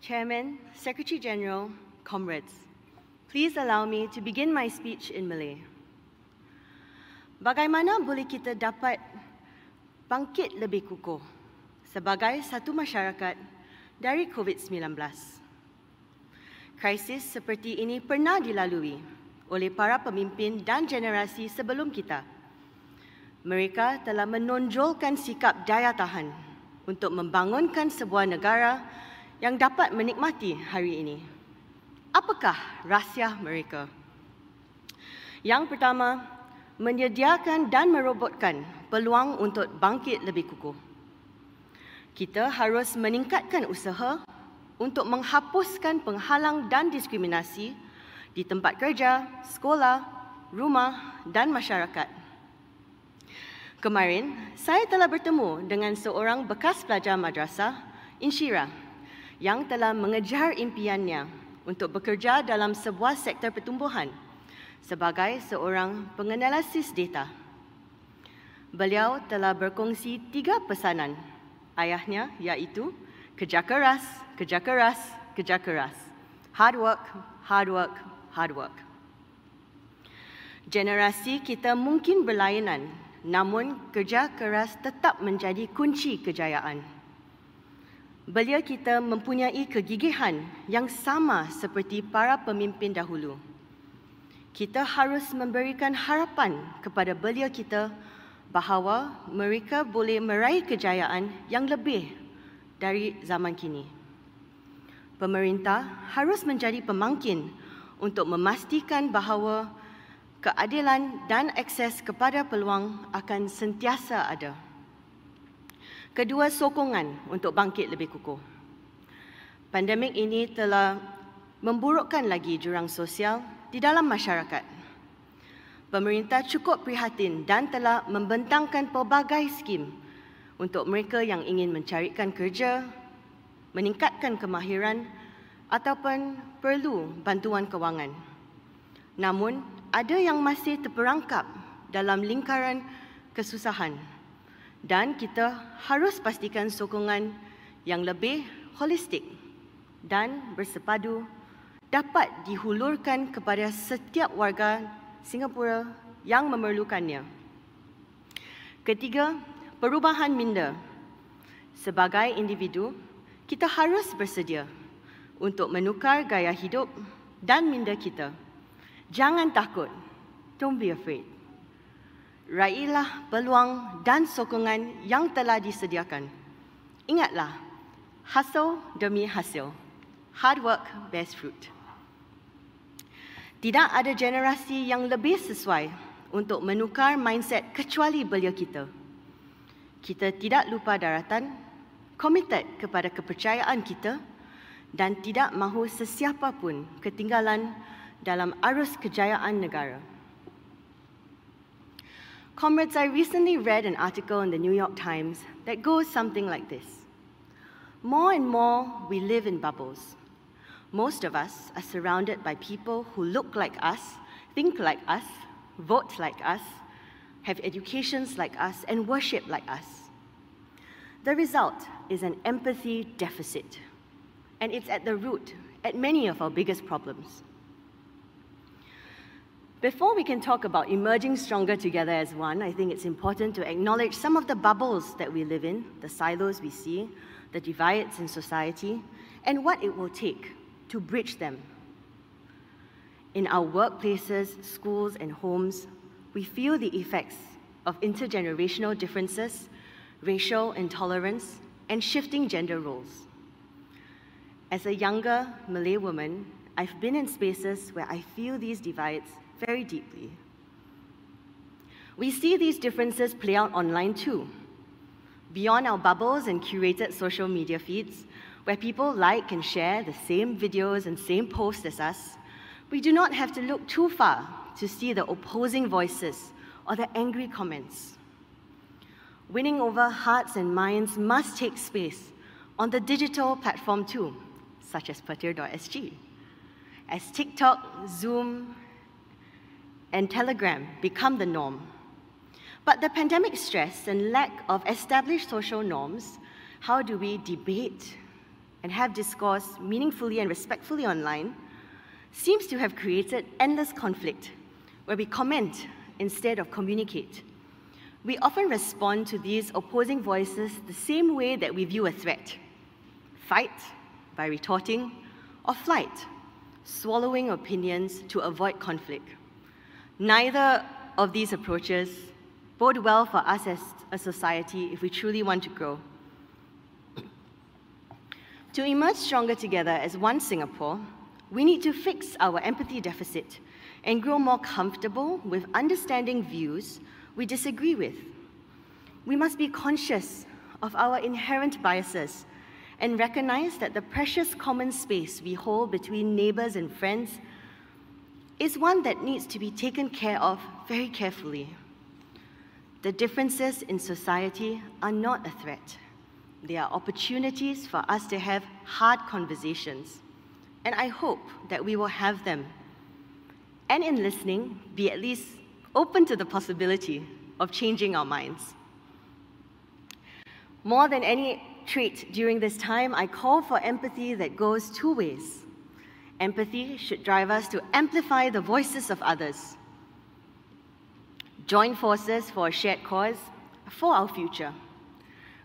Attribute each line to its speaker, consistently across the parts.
Speaker 1: Chairman, Secretary General, comrades, please allow me to begin my speech in Malay. Bagaimana boleh kita dapat bangkit lebih kukuh sebagai satu masyarakat dari COVID-19? Krisis seperti ini pernah dilalui oleh para pemimpin dan generasi sebelum kita. Mereka telah menonjolkan sikap daya tahan untuk membangunkan sebuah negara yang dapat menikmati hari ini. Apakah rahsia mereka? Yang pertama, menyediakan dan merobotkan peluang untuk bangkit lebih kukuh. Kita harus meningkatkan usaha untuk menghapuskan penghalang dan diskriminasi di tempat kerja, sekolah, rumah dan masyarakat. Kemarin, saya telah bertemu dengan seorang bekas pelajar madrasah, Insyirah, yang telah mengejar impiannya untuk bekerja dalam sebuah sektor pertumbuhan sebagai seorang penganalisis data. Beliau telah berkongsi 3 pesanan ayahnya, iaitu kerja keras, kerja keras, kerja keras. Hard work, hard work, hard work. Generasi kita mungkin berlainan, namun kerja keras tetap menjadi kunci kejayaan. Belia kita mempunyai kegigihan yang sama seperti para pemimpin dahulu. Kita harus memberikan harapan kepada belia kita bahawa mereka boleh meraih kejayaan yang lebih dari zaman kini. Pemerintah harus menjadi pemangkin untuk memastikan bahawa keadilan dan akses kepada peluang akan sentiasa ada. Kedua, sokongan untuk bangkit lebih kukuh. Pandemik ini telah memburukkan lagi jurang sosial di dalam masyarakat. Pemerintah cukup prihatin dan telah membentangkan pelbagai skim untuk mereka yang ingin mencarikan kerja, meningkatkan kemahiran ataupun perlu bantuan kewangan. Namun, ada yang masih terperangkap dalam lingkaran kesusahan dan kita harus pastikan sokongan yang lebih holistik dan bersepadu dapat dihulurkan kepada setiap warga Singapura yang memerlukannya. Ketiga, perubahan minda. Sebagai individu, kita harus bersedia untuk menukar gaya hidup dan minda kita. Jangan takut. Don't be afraid. Raihlah peluang dan sokongan yang telah disediakan. Ingatlah, hustle demi hasil. Hard work bears fruit. Tidak ada generasi yang lebih sesuai untuk menukar mindset kecuali belia kita. Kita tidak lupa daratan, komited kepada kepercayaan kita dan tidak mahu sesiapa pun ketinggalan dalam arus kejayaan negara. Comrades, I recently read an article in the New York Times that goes something like this. More and more, we live in bubbles. Most of us are surrounded by people who look like us, think like us, vote like us, have educations like us, and worship like us. The result is an empathy deficit, and it's at the root at many of our biggest problems. Before we can talk about emerging stronger together as one, I think it's important to acknowledge some of the bubbles that we live in, the silos we see, the divides in society, and what it will take to bridge them. In our workplaces, schools, and homes, we feel the effects of intergenerational differences, racial intolerance, and shifting gender roles. As a younger Malay woman, I've been in spaces where I feel these divides very deeply. We see these differences play out online too. Beyond our bubbles and curated social media feeds, where people like and share the same videos and same posts as us, we do not have to look too far to see the opposing voices or the angry comments. Winning over hearts and minds must take space on the digital platform too, such as Petir.sg. As TikTok, Zoom, and Telegram become the norm. But the pandemic stress and lack of established social norms, how do we debate, and have discourse meaningfully and respectfully online seems to have created endless conflict, where we comment instead of communicate. We often respond to these opposing voices the same way that we view a threat: fight by retorting, or flight, swallowing opinions to avoid conflict. Neither of these approaches bode well for us as a society if we truly want to grow. To emerge stronger together as one Singapore, we need to fix our empathy deficit and grow more comfortable with understanding views we disagree with. We must be conscious of our inherent biases and recognize that the precious common space we hold between neighbors and friends is one that needs to be taken care of very carefully. The differences in society are not a threat. They are opportunities for us to have hard conversations, and I hope that we will have them. And in listening, be at least open to the possibility of changing our minds. More than any trait during this time, I call for empathy that goes two ways. Empathy should drive us to amplify the voices of others, join forces for a shared cause, for our future.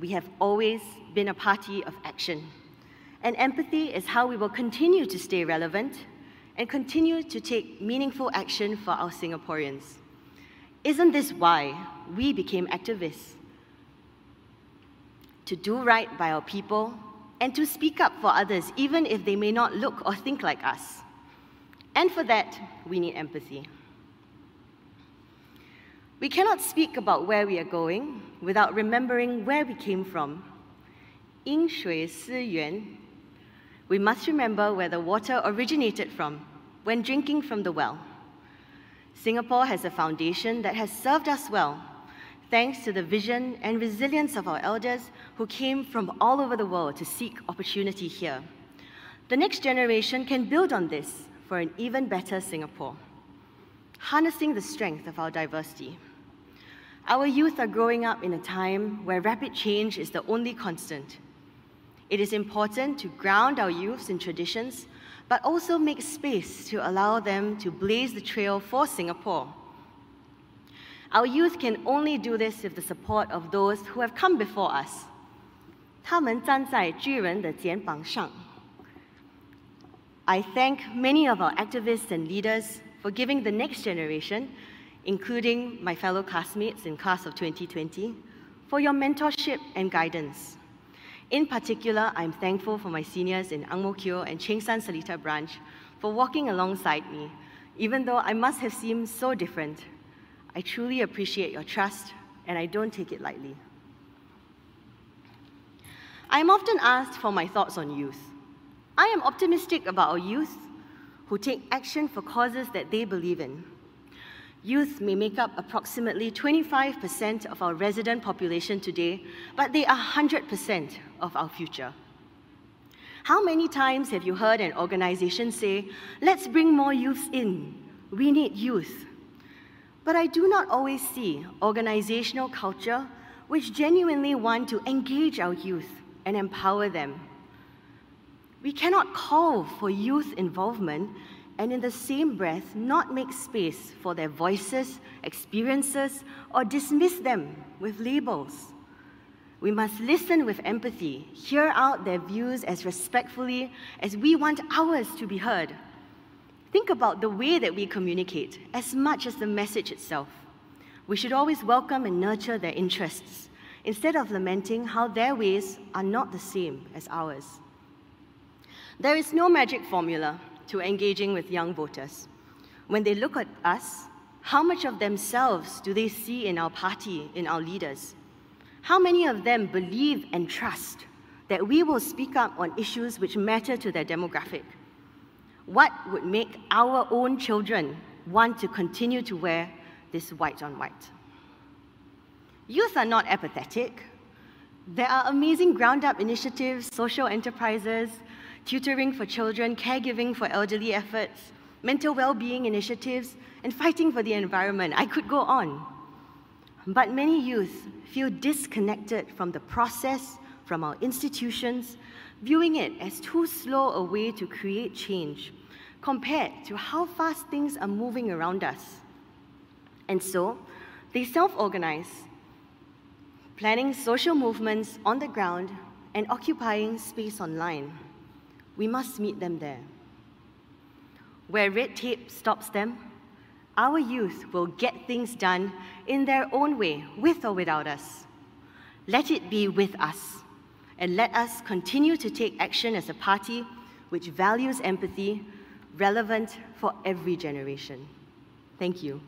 Speaker 1: We have always been a party of action, and empathy is how we will continue to stay relevant and continue to take meaningful action for our Singaporeans. Isn't this why we became activists? To do right by our people and to speak up for others, even if they may not look or think like us. And for that, we need empathy. We cannot speak about where we are going without remembering where we came from. 因水思源. We must remember where the water originated from when drinking from the well. Singapore has a foundation that has served us well, thanks to the vision and resilience of our elders who came from all over the world to seek opportunity here. The next generation can build on this for an even better Singapore, harnessing the strength of our diversity. Our youth are growing up in a time where rapid change is the only constant. It is important to ground our youths in traditions, but also make space to allow them to blaze the trail for Singapore. Our youth can only do this with the support of those who have come before us. 他们站在巨人的肩膀上. I thank many of our activists and leaders for giving the next generation, including my fellow classmates in class of 2020, for your mentorship and guidance. In particular, I'm thankful for my seniors in Ang Mo Kio and Chengshan Seletar branch for walking alongside me, even though I must have seemed so different. I truly appreciate your trust, and I don't take it lightly. I'm often asked for my thoughts on youth. I am optimistic about our youth who take action for causes that they believe in. Youth may make up approximately 25% of our resident population today, but they are 100% of our future. How many times have you heard an organization say, "Let's bring more youths in, we need youth"? But I do not always see organizational culture which genuinely want to engage our youth and empower them. We cannot call for youth involvement and in the same breath not make space for their voices, experiences, or dismiss them with labels. We must listen with empathy, hear out their views as respectfully as we want ours to be heard. Think about the way that we communicate as much as the message itself. We should always welcome and nurture their interests instead of lamenting how their ways are not the same as ours. There is no magic formula to engaging with young voters. When they look at us, how much of themselves do they see in our party, in our leaders? How many of them believe and trust that we will speak up on issues which matter to their demographic? What would make our own children want to continue to wear this white on white? Youth are not apathetic. There are amazing ground-up initiatives, social enterprises, tutoring for children, caregiving for elderly efforts, mental well-being initiatives, and fighting for the environment. I could go on. But many youth feel disconnected from the process, from our institutions, viewing it as too slow a way to create change compared to how fast things are moving around us. And so, they self-organize, planning social movements on the ground and occupying space online. We must meet them there. Where red tape stops them, our youth will get things done in their own way, with or without us. Let it be with us, and let us continue to take action as a party which values empathy, relevant for every generation. Thank you.